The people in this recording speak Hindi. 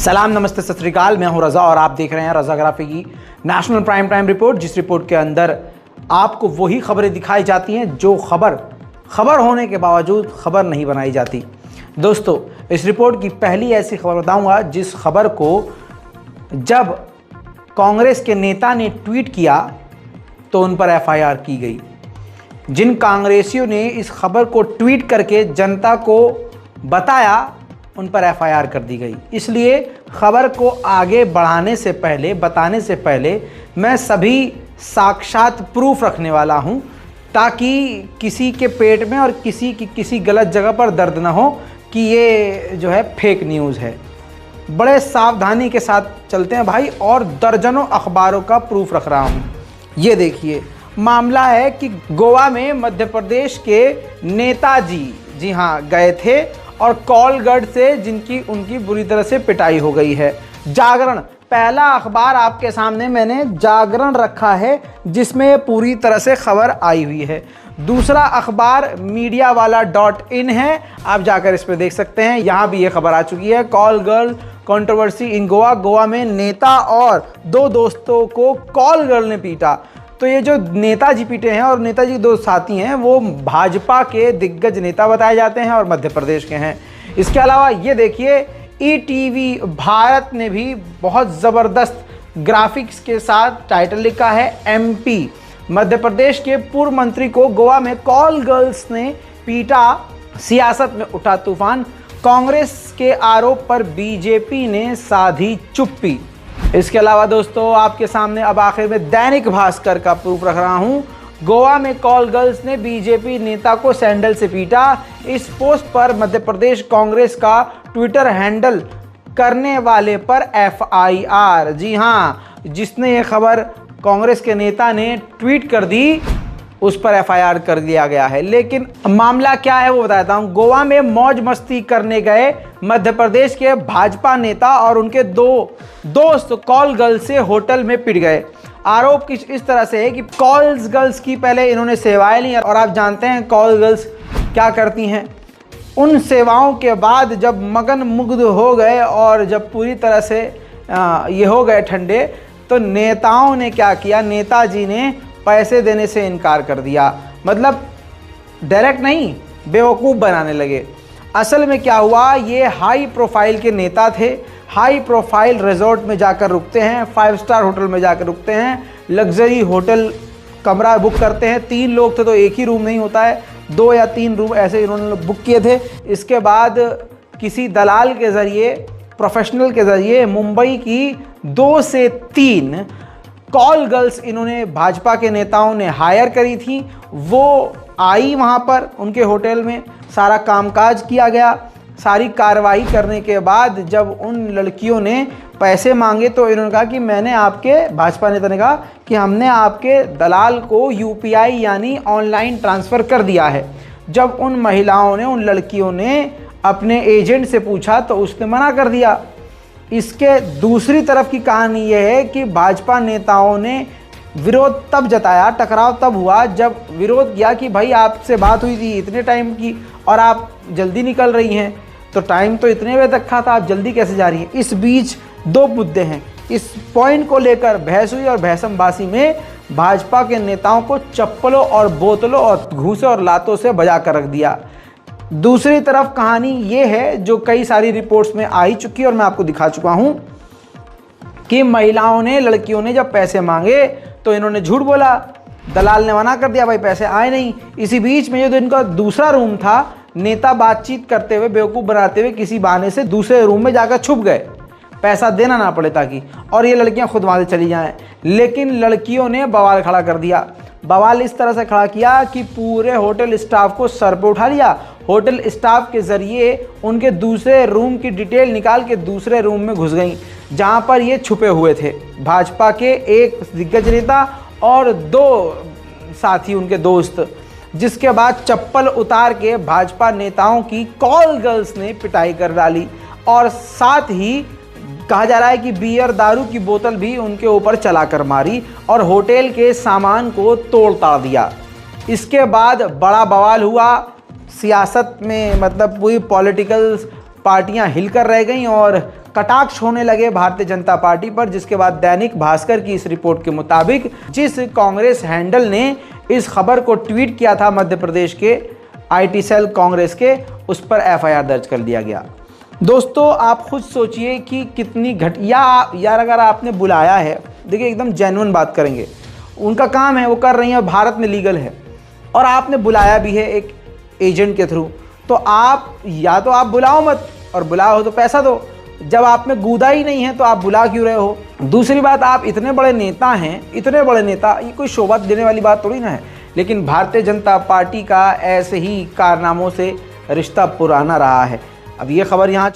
सलाम, नमस्ते, सत श्री अकाल। मैं हूं रज़ा और आप देख रहे हैं रज़ाग्राफी की नेशनल प्राइम टाइम रिपोर्ट, जिस रिपोर्ट के अंदर आपको वही खबरें दिखाई जाती हैं जो खबर होने के बावजूद खबर नहीं बनाई जाती। दोस्तों, इस रिपोर्ट की पहली ऐसी खबर बताऊंगा जिस खबर को जब कांग्रेस के नेता ने ट्वीट किया तो उन पर एफआईआर की गई। जिन कांग्रेसियों ने इस खबर को ट्वीट करके जनता को बताया उन पर एफआईआर कर दी गई। इसलिए खबर को आगे बढ़ाने से पहले, बताने से पहले मैं सभी साक्षात प्रूफ रखने वाला हूं, ताकि किसी के पेट में और किसी गलत जगह पर दर्द ना हो कि ये जो है फेक न्यूज़ है। बड़े सावधानी के साथ चलते हैं भाई, और दर्जनों अखबारों का प्रूफ रख रहा हूं। ये देखिए, मामला है कि गोवा में मध्य प्रदेश के नेताजी, जी हाँ, गए थे और कॉलगढ़ से उनकी बुरी तरह से पिटाई हो गई है। जागरण, पहला अखबार आपके सामने मैंने जागरण रखा है जिसमें पूरी तरह से खबर आई हुई है। दूसरा अखबार मीडियावाला.in है, आप जाकर इस पर देख सकते हैं। यहाँ भी ये खबर आ चुकी है, कॉलगर्ल कंट्रोवर्सी इन गोवा में नेता और दो दोस्तों को कॉलगर्ल ने पीटा। तो ये जो नेताजी पीटे हैं और नेताजी के दो साथी हैं वो भाजपा के दिग्गज नेता बताए जाते हैं और मध्य प्रदेश के हैं। इसके अलावा ये देखिए, ईटीवी भारत ने भी बहुत ज़बरदस्त ग्राफिक्स के साथ टाइटल लिखा है, एमपी मध्य प्रदेश के पूर्व मंत्री को गोवा में कॉल गर्ल्स ने पीटा, सियासत में उठा तूफान, कांग्रेस के आरोप पर बीजेपी ने साधी चुप्पी। इसके अलावा दोस्तों, आपके सामने अब आखिर में दैनिक भास्कर का प्रूफ रख रहा हूं। गोवा में कॉल गर्ल्स ने बीजेपी नेता को सैंडल से पीटा। इस पोस्ट पर मध्य प्रदेश कांग्रेस का ट्विटर हैंडल करने वाले पर एफआईआर। जी हाँ, जिसने ये खबर कांग्रेस के नेता ने ट्वीट कर दी उस पर एफआईआर कर दिया गया है। लेकिन मामला क्या है वो बताता हूं। गोवा में मौज मस्ती करने गए मध्य प्रदेश के भाजपा नेता और उनके दो दोस्त कॉल गर्ल से होटल में पिट गए। आरोप किस इस तरह से है कि कॉल गर्ल्स की पहले इन्होंने सेवाएं ली, और आप जानते हैं कॉल गर्ल्स क्या करती हैं। उन सेवाओं के बाद जब मगन मुग्ध हो गए और जब पूरी तरह से ये हो गए ठंडे, तो नेताओं ने क्या किया, नेताजी ने पैसे देने से इनकार कर दिया। मतलब डायरेक्ट नहीं, बेवकूफ़ बनाने लगे। असल में क्या हुआ, ये हाई प्रोफाइल के नेता थे, हाई प्रोफाइल रिजॉर्ट में जाकर रुकते हैं, 5 स्टार होटल में जाकर रुकते हैं, लग्जरी होटल कमरा बुक करते हैं। 3 लोग थे तो एक ही रूम नहीं होता है, 2 या 3 रूम ऐसे इन्होंने बुक किए थे। इसके बाद किसी दलाल के ज़रिए, प्रोफेशनल के ज़रिए मुंबई की 2 से 3 कॉल गर्ल्स इन्होंने भाजपा के नेताओं ने हायर करी थी। वो आई वहाँ पर उनके होटल में, सारा कामकाज किया गया। सारी कार्रवाई करने के बाद जब उन लड़कियों ने पैसे मांगे तो इन्होंने कहा कि भाजपा नेता ने कहा कि हमने आपके दलाल को यूपीआई यानी ऑनलाइन ट्रांसफ़र कर दिया है। जब उन महिलाओं ने, उन लड़कियों ने अपने एजेंट से पूछा तो उसने मना कर दिया। इसके दूसरी तरफ की कहानी यह है कि भाजपा नेताओं ने विरोध तब जताया, टकराव तब हुआ जब विरोध किया कि भाई आपसे बात हुई थी इतने टाइम की और आप जल्दी निकल रही हैं, तो टाइम तो इतने बजे तक था, आप जल्दी कैसे जा रही हैं। इस बीच 2 मुद्दे हैं, इस पॉइंट को लेकर बहस हुई और भैसमबासी में भाजपा के नेताओं को चप्पलों और बोतलों और घूंसे और लातों से बजा कर रख दिया। दूसरी तरफ कहानी ये है जो कई सारी रिपोर्ट्स में आ ही चुकी है और मैं आपको दिखा चुका हूं कि महिलाओं ने, लड़कियों ने जब पैसे मांगे तो इन्होंने झूठ बोला, दलाल ने मना कर दिया, भाई पैसे आए नहीं। इसी बीच में जो इनका दूसरा रूम था, नेता बातचीत करते हुए, बेवकूफ़ बनाते हुए किसी बहाने से दूसरे रूम में जाकर छुप गए, पैसा देना ना पड़े ताकि, और ये लड़कियां खुद वहाँ से चली जाएं। लेकिन लड़कियों ने बवाल खड़ा कर दिया। बवाल इस तरह से खड़ा किया कि पूरे होटल स्टाफ को सर पे उठा लिया। होटल स्टाफ के ज़रिए उनके दूसरे रूम की डिटेल निकाल के दूसरे रूम में घुस गई जहाँ पर ये छुपे हुए थे। भाजपा के एक दिग्गज नेता और 2 साथी उनके दोस्त, जिसके बाद चप्पल उतार के भाजपा नेताओं की कॉल गर्ल्स ने पिटाई कर डाली और साथ ही कहा जा रहा है कि बियर, दारू की बोतल भी उनके ऊपर चलाकर मारी और होटल के सामान को तोड़ ताड़ दिया। इसके बाद बड़ा बवाल हुआ सियासत में, मतलब पूरी पॉलिटिकल पार्टियां हिलकर रह गईं और कटाक्ष होने लगे भारतीय जनता पार्टी पर, जिसके बाद दैनिक भास्कर की इस रिपोर्ट के मुताबिक जिस कांग्रेस हैंडल ने इस खबर को ट्वीट किया था मध्य प्रदेश के आईटी सेल कांग्रेस के, उस पर एफआईआर दर्ज कर लिया गया। दोस्तों आप खुद सोचिए कि कितनी घटिया यार, अगर आपने बुलाया है, देखिए एकदम जेन्युइन बात करेंगे, उनका काम है वो कर रही है, भारत में लीगल है, और आपने बुलाया भी है एक एजेंट के थ्रू, तो आप या तो आप बुलाओ मत, और बुलाओ तो पैसा दो। जब आप में गूदा ही नहीं है तो आप बुला क्यों रहे हो? दूसरी बात, आप इतने बड़े नेता हैं, इतने बड़े नेता, ये कोई शोभा देने वाली बात थोड़ी ना है, लेकिन भारतीय जनता पार्टी का ऐसे ही कारनामों से रिश्ता पुराना रहा है। अब ये खबर यहाँ